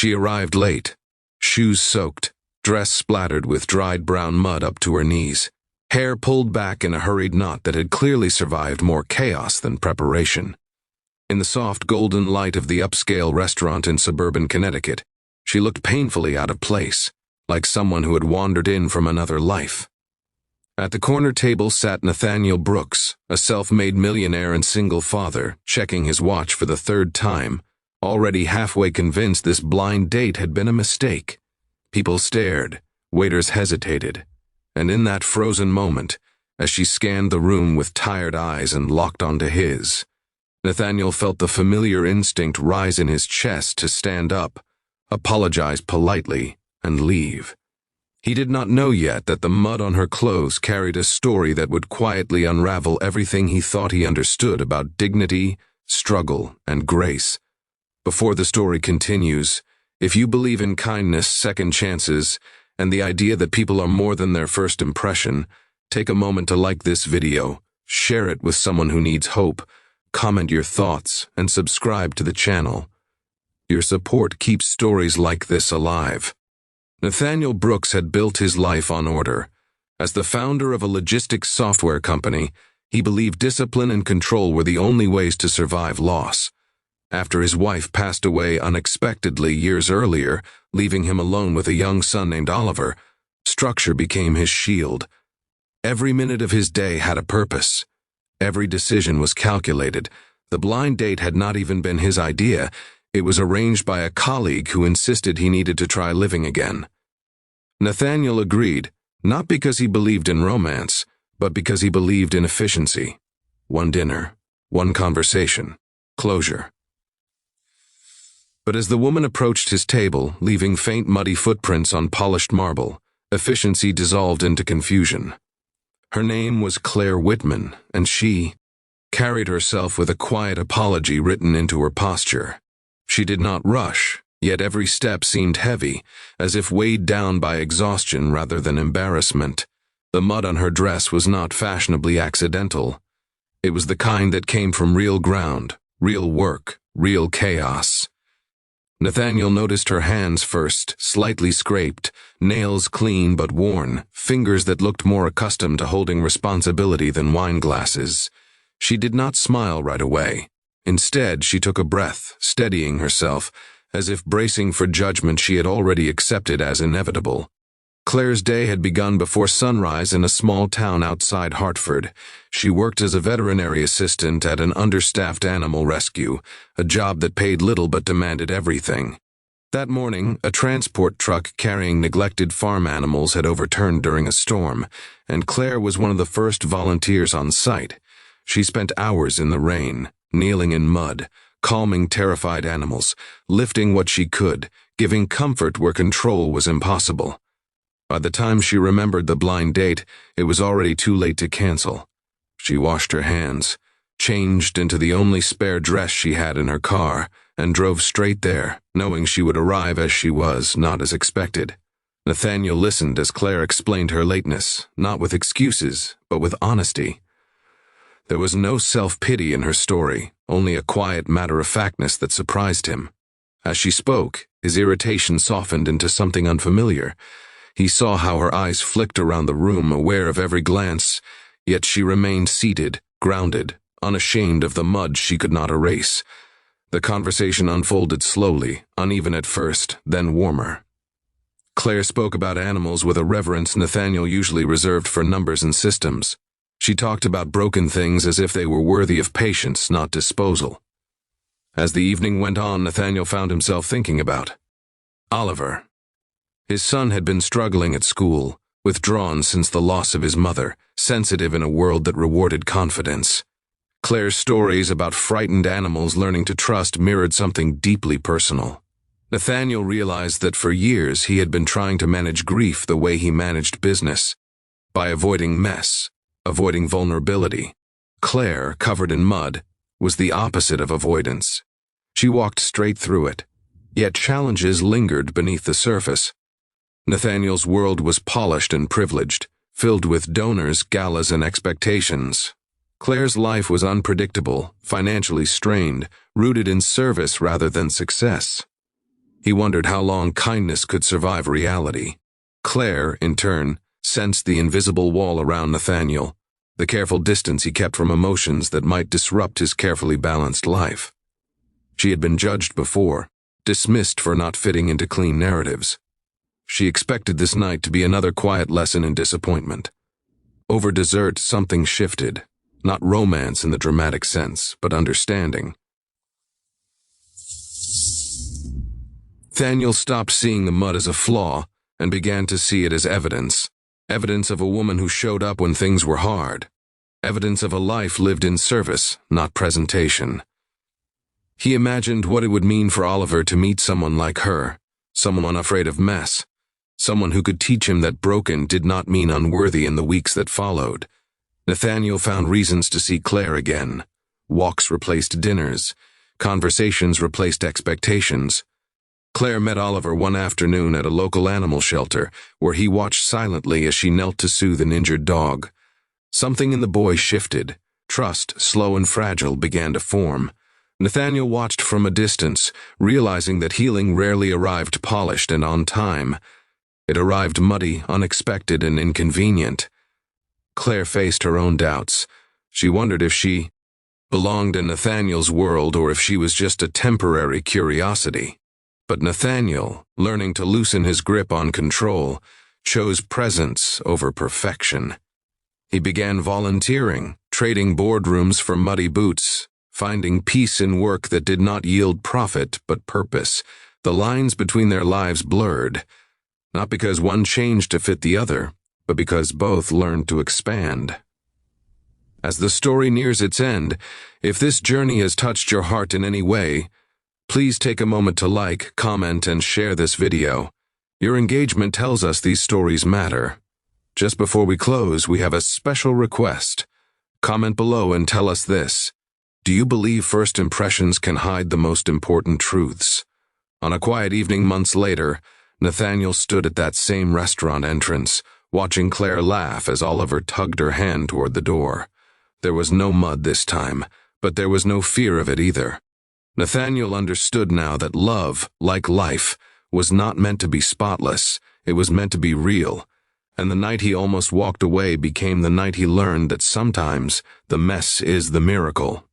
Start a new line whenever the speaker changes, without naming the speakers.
She arrived late, shoes soaked, dress splattered with dried brown mud up to her knees, hair pulled back in a hurried knot that had clearly survived more chaos than preparation. In the soft golden light of the upscale restaurant in suburban Connecticut, she looked painfully out of place, like someone who had wandered in from another life. At the corner table sat Nathaniel Brooks, a self-made millionaire and single father, checking his watch for the third time, already halfway convinced this blind date had been a mistake. People stared, waiters hesitated, and in that frozen moment, as she scanned the room with tired eyes and locked onto his, Nathaniel felt the familiar instinct rise in his chest to stand up, apologize politely, and leave. He did not know yet that the mud on her clothes carried a story that would quietly unravel everything he thought he understood about dignity, struggle, and grace. Before the story continues, if you believe in kindness, second chances, and the idea that people are more than their first impression, take a moment to like this video, share it with someone who needs hope, comment your thoughts, and subscribe to the channel. Your support keeps stories like this alive. Nathaniel Brooks had built his life on order. As the founder of a logistics software company, he believed discipline and control were the only ways to survive loss. After his wife passed away unexpectedly years earlier, leaving him alone with a young son named Oliver, structure became his shield. Every minute of his day had a purpose. Every decision was calculated. The blind date had not even been his idea. It was arranged by a colleague who insisted he needed to try living again. Nathaniel agreed, not because he believed in romance, but because he believed in efficiency. One dinner, one conversation, closure. But as the woman approached his table, leaving faint muddy footprints on polished marble, efficiency dissolved into confusion. Her name was Claire Whitman, and she carried herself with a quiet apology written into her posture. She did not rush, yet every step seemed heavy, as if weighed down by exhaustion rather than embarrassment. The mud on her dress was not fashionably accidental. It was the kind that came from real ground, real work, real chaos. Nathaniel noticed her hands first, slightly scraped, nails clean but worn, fingers that looked more accustomed to holding responsibility than wine glasses. She did not smile right away. Instead, she took a breath, steadying herself, as if bracing for judgment she had already accepted as inevitable. Claire's day had begun before sunrise in a small town outside Hartford. She worked as a veterinary assistant at an understaffed animal rescue, a job that paid little but demanded everything. That morning, a transport truck carrying neglected farm animals had overturned during a storm, and Claire was one of the first volunteers on site. She spent hours in the rain, kneeling in mud, calming terrified animals, lifting what she could, giving comfort where control was impossible. By the time she remembered the blind date, it was already too late to cancel. She washed her hands, changed into the only spare dress she had in her car, and drove straight there, knowing she would arrive as she was, not as expected. Nathaniel listened as Claire explained her lateness, not with excuses, but with honesty. There was no self-pity in her story, only a quiet matter-of-factness that surprised him. As she spoke, his irritation softened into something unfamiliar. He saw how her eyes flicked around the room, aware of every glance, yet she remained seated, grounded, unashamed of the mud she could not erase. The conversation unfolded slowly, uneven at first, then warmer. Claire spoke about animals with a reverence Nathaniel usually reserved for numbers and systems. She talked about broken things as if they were worthy of patience, not disposal. As the evening went on, Nathaniel found himself thinking about Oliver. His son had been struggling at school, withdrawn since the loss of his mother, sensitive in a world that rewarded confidence. Claire's stories about frightened animals learning to trust mirrored something deeply personal. Nathaniel realized that for years he had been trying to manage grief the way he managed business, by avoiding mess, avoiding vulnerability. Claire, covered in mud, was the opposite of avoidance. She walked straight through it, yet challenges lingered beneath the surface. Nathaniel's world was polished and privileged, filled with donors, galas, and expectations. Claire's life was unpredictable, financially strained, rooted in service rather than success. He wondered how long kindness could survive reality. Claire, in turn, sensed the invisible wall around Nathaniel, the careful distance he kept from emotions that might disrupt his carefully balanced life. She had been judged before, dismissed for not fitting into clean narratives. She expected this night to be another quiet lesson in disappointment. Over dessert, something shifted, not romance in the dramatic sense, but understanding. Nathaniel stopped seeing the mud as a flaw and began to see it as evidence. Evidence of a woman who showed up when things were hard. Evidence of a life lived in service, not presentation. He imagined what it would mean for Oliver to meet someone like her, someone unafraid of mess, someone who could teach him that broken did not mean unworthy in the weeks that followed. Nathaniel found reasons to see Claire again. Walks replaced dinners. Conversations replaced expectations. Claire met Oliver one afternoon at a local animal shelter, where he watched silently as she knelt to soothe an injured dog. Something in the boy shifted. Trust, slow and fragile, began to form. Nathaniel watched from a distance, realizing that healing rarely arrived polished and on time. It arrived muddy, unexpected, and inconvenient. Claire faced her own doubts. She wondered if she belonged in Nathaniel's world or if she was just a temporary curiosity. But Nathaniel, learning to loosen his grip on control, chose presence over perfection. He began volunteering, trading boardrooms for muddy boots, finding peace in work that did not yield profit but purpose. The lines between their lives blurred, not because one changed to fit the other, but because both learned to expand. As the story nears its end, if this journey has touched your heart in any way, please take a moment to like, comment, and share this video. Your engagement tells us these stories matter. Just before we close, we have a special request. Comment below and tell us this. Do you believe first impressions can hide the most important truths? On a quiet evening months later, Nathaniel stood at that same restaurant entrance, watching Claire laugh as Oliver tugged her hand toward the door. There was no mud this time, but there was no fear of it either. Nathaniel understood now that love, like life, was not meant to be spotless, it was meant to be real, and the night he almost walked away became the night he learned that sometimes the mess is the miracle.